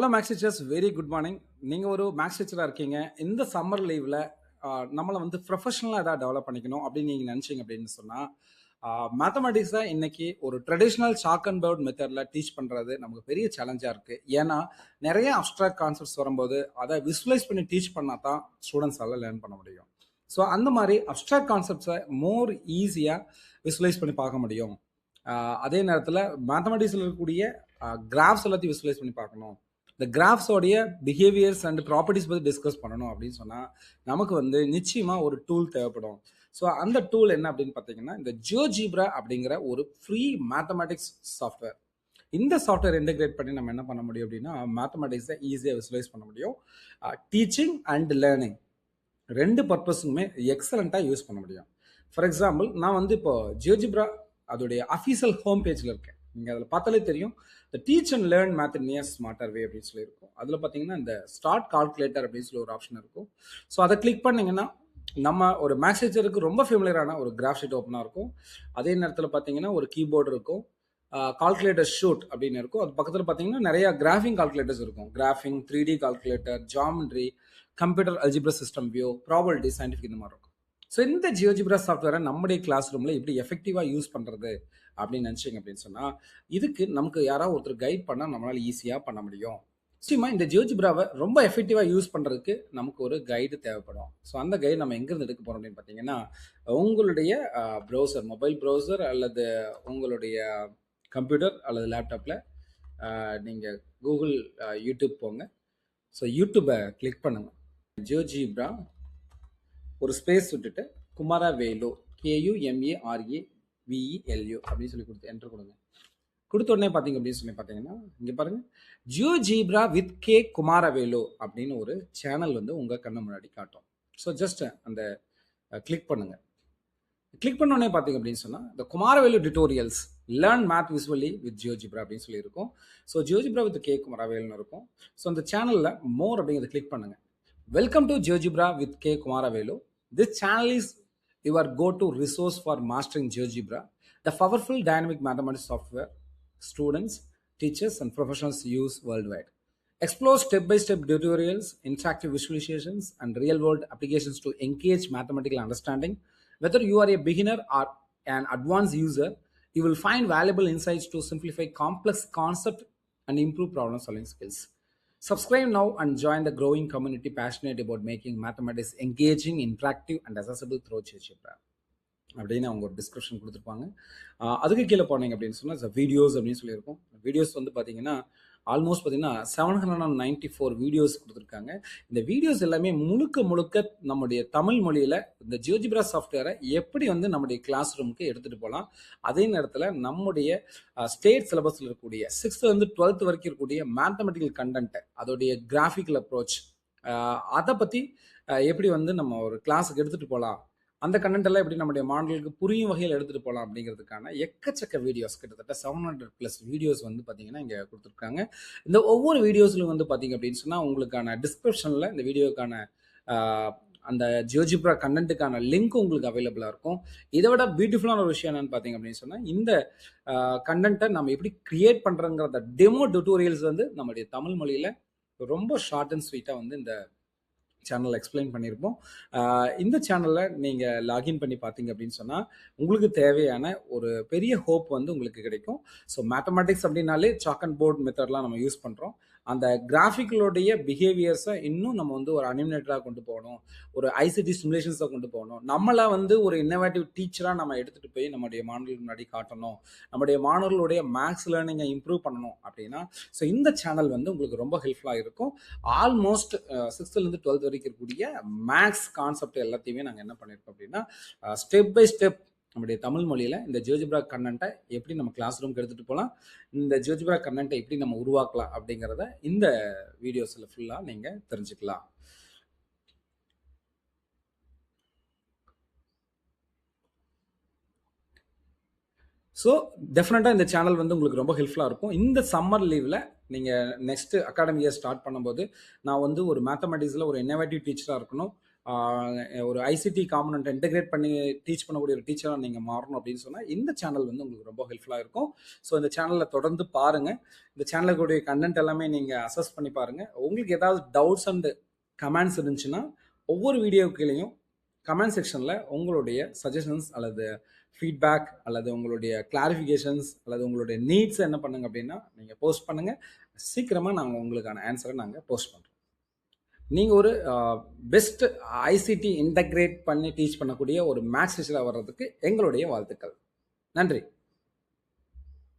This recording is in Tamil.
Hello maths teachers, very good morning. நீங்கள் ஒரு மேக்ஸ் டீச்சராக இருக்கீங்க. இந்த சம்மர் லீவில் நம்மளை வந்து ப்ரொஃபஷனலாக எதாவது டெவலப் பண்ணிக்கணும் அப்படின்னு நீங்கள் நினச்சிங்க அப்படின்னு சொன்னால், மேத்தமெட்டிக்ஸை இன்னைக்கு ஒரு ட்ரெடிஷ்னல் சாக் அண்ட் போர்ட் மெத்தடில் டீச் பண்ணுறது நமக்கு பெரிய சேலஞ்சாக இருக்குது. ஏன்னா நிறைய அப்ட்ராக்ட் கான்செப்ட்ஸ் வரும்போது அதை விசுவலைஸ் பண்ணி டீச் பண்ணால் தான் ஸ்டூடெண்ட்ஸால் லேர்ன் பண்ண முடியும். ஸோ அந்த மாதிரி அப்ட்ராக்ட் கான்செப்ட்ஸை மோர் ஈஸியாக விசுவலைஸ் பண்ணி பார்க்க முடியும். அதே நேரத்தில் மேத்தமெட்டிக்ஸில் இருக்கக்கூடிய கிராஃப்ஸ் எல்லாத்தையும் விசுவலைஸ் பண்ணி பார்க்கணும். இந்த கிராஃப்ஸோடைய பிஹேவியர்ஸ் அண்ட் ப்ராப்பர்ட்டிஸ் பற்றி டிஸ்கஸ் பண்ணணும் அப்படின்னு சொன்னால் நமக்கு வந்து நிச்சயமாக ஒரு டூல் தேவைப்படும். ஸோ அந்த டூல் என்ன அப்படின்னு பார்த்தீங்கன்னா, இந்த ஜியோஜீப்ரா அப்படிங்கிற ஒரு ஃப்ரீ மேத்தமெட்டிக்ஸ் சாஃப்ட்வேர். இந்த சாஃப்ட்வேர் இன்டெகிரேட் பண்ணி நம்ம என்ன பண்ண முடியும் அப்படின்னா, மேத்தமெட்டிக்ஸை ஈஸியாக விசுவலைஸ் பண்ண முடியும். டீச்சிங் அண்ட் லேர்னிங் ரெண்டு பர்பஸுமே எக்ஸலண்ட்டாக யூஸ் பண்ண முடியும். ஃபார் எக்ஸாம்பிள், நான் வந்து இப்போ ஜியோஜிப்ரா அதோடைய அஃபீஷியல் ஹோம் பேஜில் இருக்கேன். நீங்கள் அதில் பார்த்தாலே தெரியும், the teach and learn math in a smarter way அப்படின்னு சொல்லியிருக்கும். அதில் பார்த்தீங்கன்னா இந்த ஸ்டார்ட் கால்குலேட்டர் அப்படின்னு சொல்லி ஒரு ஆப்ஷன் இருக்கும். ஸோ அதை கிளிக் பண்ணிங்கன்னா நம்ம ஒரு மேக்ஸ் டீச்சருக்கு ரொம்ப ஃபெமிலியரான ஒரு கிராஃப் ஷீட் ஓப்பனாக இருக்கும். அதே நேரத்தில் பார்த்தீங்கன்னா ஒரு கீபோர்டு இருக்கும், கால்குலேட்டர் ஷூட் அப்படின்னு இருக்கும். அது பக்கத்தில் பார்த்தீங்கன்னா நிறைய கிராஃபிங் கால்குலேட்டர்ஸ் இருக்கும். Graphing, 3D calculator, geometry, computer algebra system view, probability, scientific, இந்த மாதிரி இருக்கும். ஸோ இந்த ஜியோஜிப்ரா சாஃப்ட்வேரை நம்முடைய கிளாஸ் ரூமில் எப்படி எஃபெக்டிவாக யூஸ் பண்ணுறது அப்படின்னு நினச்சிங்க அப்படின்னு சொன்னால், இதுக்கு நமக்கு யாராவது ஒருத்தர் கைட் பண்ணால் நம்மளால் ஈஸியாக பண்ண முடியும். நிச்சயமாக இந்த ஜியோஜிப்ராவை ரொம்ப எஃபெக்டிவாக யூஸ் பண்ணுறதுக்கு நமக்கு ஒரு கைடு தேவைப்படும். ஸோ அந்த கைடு நம்ம எங்கேருந்து எடுக்க போகிறோம் அப்படின்னு பார்த்தீங்கன்னா, உங்களுடைய ப்ரௌசர், மொபைல் ப்ரௌசர் அல்லது உங்களுடைய கம்ப்யூட்டர் அல்லது லேப்டாப்பில் நீங்கள் கூகுள் யூடியூப் போங்க. ஸோ யூடியூப்பை கிளிக் பண்ணுங்கள். ஜியோஜிப்ரா ஒரு ஸ்பேஸ் விட்டுட்டு குமாரவேலு, KUMARAVELU அப்படின்னு சொல்லி கொடுத்து என்டர் கொடுங்க. கொடுத்த உடனே பார்த்தீங்க அப்படின்னு சொல்லி பார்த்தீங்கன்னா, இங்கே பாருங்கள், ஜியோஜிப்ரா வித் கே குமாரவேலு அப்படின்னு ஒரு சேனல் வந்து உங்கள் கண்ணு முன்னாடி காட்டும். ஸோ ஜஸ்ட் அந்த கிளிக் பண்ணுங்க. கிளிக் பண்ண உடனே பார்த்தீங்க அப்படின்னு சொன்னால், இந்த Kumaravelu tutorials learn math visually with GeoGebra அப்படின்னு சொல்லி இருக்கும். ஸோ ஜியோஜிப்ரா வித் கே குமாரவேலுன்னு இருக்கும். ஸோ அந்த சேனலில் மோர் அப்படிங்கிறத கிளிக் பண்ணுங்க. Welcome to GeoGebra with K Kumaravelu. This channel is your go-to resource for mastering GeoGebra, the powerful dynamic mathematics software students, teachers, and professionals use worldwide. Explore step-by-step tutorials, interactive visualizations, and real-world applications to engage mathematical understanding. Whether you are a beginner or an advanced user, you will find valuable insights to simplify complex concepts and improve problem-solving skills. Subscribe now and join the growing community passionate about making mathematics engaging, interactive, and accessible through GeoGebra. அப்படின்னு அவங்க ஒரு டிஸ்கிரிப்ஷன் கொடுத்துருப்பாங்க. அதுக்கு கீழே போனீங்க அப்படின்னு சொன்னால் வீடியோஸ் அப்படின்னு சொல்லியிருக்கோம். வீடியோஸ் வந்து பார்த்தீங்கன்னா ஆல்மோஸ்ட் பார்த்தீங்கன்னா 794 வீடியோஸ் கொடுத்துருக்காங்க. இந்த வீடியோஸ் எல்லாமே முழுக்க முழுக்க நம்முடைய தமிழ் மொழியில் இந்த ஜியோஜிப்ரா சாஃப்ட்வேரை எப்படி வந்து நம்முடைய கிளாஸ் ரூமுக்கு எடுத்துகிட்டு போகலாம், அதே நேரத்தில் நம்முடைய ஸ்டேட் சிலபஸில் இருக்கக்கூடிய 6th to 12th வரைக்கும் இருக்கக்கூடிய மேத்தமெட்டிக்கல் கண்டென்ட்டை, அதோடைய கிராஃபிக்கல் அப்ரோச், அதை பற்றி எப்படி வந்து நம்ம ஒரு கிளாஸுக்கு எடுத்துகிட்டு போகலாம், அந்த கண்டென்ட் எல்லாம் எப்படி நம்முடைய மாணவர்களுக்கு புரியும் வகையில் எடுத்துகிட்டு போகலாம் அப்படிங்கிறதுக்கான எக்கச்சக்க வீடியோஸ், கிட்டத்தட்ட 700+ வீடியோஸ் வந்து பார்த்தீங்கன்னா இங்கே கொடுத்துருக்காங்க. இந்த ஒவ்வொரு வீடியோஸ்லையும் வந்து பார்த்தீங்க அப்படின்னு சொன்னால் உங்களுக்கான டிஸ்கிரிப்ஷனில் இந்த வீடியோக்கான அந்த ஜியோஜிப்ரா கண்டென்ட்டுக்கான லிங்க் உங்களுக்கு அவைலபிளாக இருக்கும். இதை விட பியூட்டிஃபுல்லான ஒரு விஷயம் என்னென்னு பார்த்தீங்க அப்படின்னு சொன்னால், இந்த கண்டென்ட்டை நம்ம எப்படி க்ரியேட் பண்ணுறோங்கிறத டெமோ டியூட்டோரியல்ஸ் வந்து நம்முடைய தமிழ் மொழியில் ரொம்ப ஷார்ட் அண்ட் ஸ்வீட்டாக வந்து இந்த சேனல் எக்ஸ்பிளைன் பண்ணியிருப்போம். இந்த சேனலில் நீங்கள் லாகின் பண்ணி பார்த்தீங்க அப்படின்னு சொன்னால் உங்களுக்கு தேவையான ஒரு பெரிய ஹோப் வந்து உங்களுக்கு கிடைக்கும். ஸோ மேத்தமெட்டிக்ஸ் அப்படின்னாலே சாக் அண்ட் போர்ட் மெத்தட்லாம் நம்ம யூஸ் பண்ணுறோம். அந்த கிராஃபிக்கலோடைய பிஹேவியர்ஸை இன்னும் நம்ம வந்து ஒரு அனிமேட்டராக கொண்டு போகணும், ஒரு ஐசிடி சிமுலேஷன்ஸாக கொண்டு போகணும், நம்மளை வந்து ஒரு இன்னோவேட்டிவ் டீச்சராக நம்ம எடுத்துகிட்டு போய் நம்முடைய மாணவர்களுக்கு முன்னாடி காட்டணும், நம்முடைய மாணவர்களுடைய மேக்ஸ் லேர்னிங்கை இம்ப்ரூவ் பண்ணணும் அப்படின்னா ஸோ இந்த சேனல் வந்து உங்களுக்கு ரொம்ப ஹெல்ப்ஃபுல்லாக இருக்கும். ஆல்மோஸ்ட் 6th to 12th வரைக்கும் இருக்கக்கூடிய மேக்ஸ் கான்செப்ட் எல்லாத்தையுமே நாங்கள் என்ன பண்ணியிருக்கோம் அப்படின்னா, ஸ்டெப் பை ஸ்டெப் நம்முடைய தமிழ் மொழியில் இந்த ஜியோஜிப்ரா கண்டென்ட்டை எப்படி நம்ம கிளாஸ் ரூம்க்கு எடுத்துகிட்டு போகலாம், இந்த ஜியோஜிப்ரா கண்டென்ட்டை எப்படி நம்ம உருவாக்கலாம் அப்படிங்கிறத இந்த வீடியோஸில் ஃபுல்லாக நீங்கள் தெரிஞ்சுக்கலாம். ஸோ டெஃபினட்டாக இந்த சேனல் வந்து உங்களுக்கு ரொம்ப ஹெல்ப்ஃபுல்லாக இருக்கும். இந்த சம்மர் லீவில் நீங்கள் நெக்ஸ்ட்டு அகாடமி இயர் ஸ்டார்ட் பண்ணும்போது நான் வந்து ஒரு மேத்தமெட்டிக்ஸில் ஒரு இன்னோவேட்டிவ் டீச்சராக இருக்கணும், ஒரு ஐசிடி காம்பனண்ட் இன்டெகிரேட் பண்ணி டீச் பண்ணக்கூடிய ஒரு டீச்சராக நீங்கள் மாறணும் அப்படின்னு சொன்னால் இந்த சேனல் வந்து உங்களுக்கு ரொம்ப ஹெல்ப்ஃபுல்லாக இருக்கும். ஸோ இந்த சேனலில் தொடர்ந்து பாருங்கள். இந்த சேனலுடைய கண்டென்ட் எல்லாமே நீங்கள் அசஸ் பண்ணி பாருங்கள். உங்களுக்கு ஏதாவது டவுட்ஸ் அண்ட் கமெண்ட்ஸ் இருந்துச்சுன்னா ஒவ்வொரு வீடியோ கீழேயும் கமெண்ட் செக்ஷனில் உங்களுடைய சஜஷன்ஸ் அல்லது ஃபீட்பேக் அல்லது உங்களுடைய கிளாரிஃபிகேஷன்ஸ் அல்லது உங்களுடைய நீட்ஸ் என்ன பண்ணுங்க அப்படின்னா நீங்கள் போஸ்ட் பண்ணுங்கள். சீக்கிரமாக நாங்கள் உங்களுக்கான ஆன்சரை நாங்கள் போஸ்ட் பண்ணுறோம். நீங்கள் ஒரு பெஸ்ட் ஐசிடி இன்டகிரேட் பண்ணி டீச் பண்ணக்கூடிய ஒரு மேத்ஸ் டீச்சராக வர்றதுக்கு எங்களுடைய வாழ்த்துக்கள். நன்றி.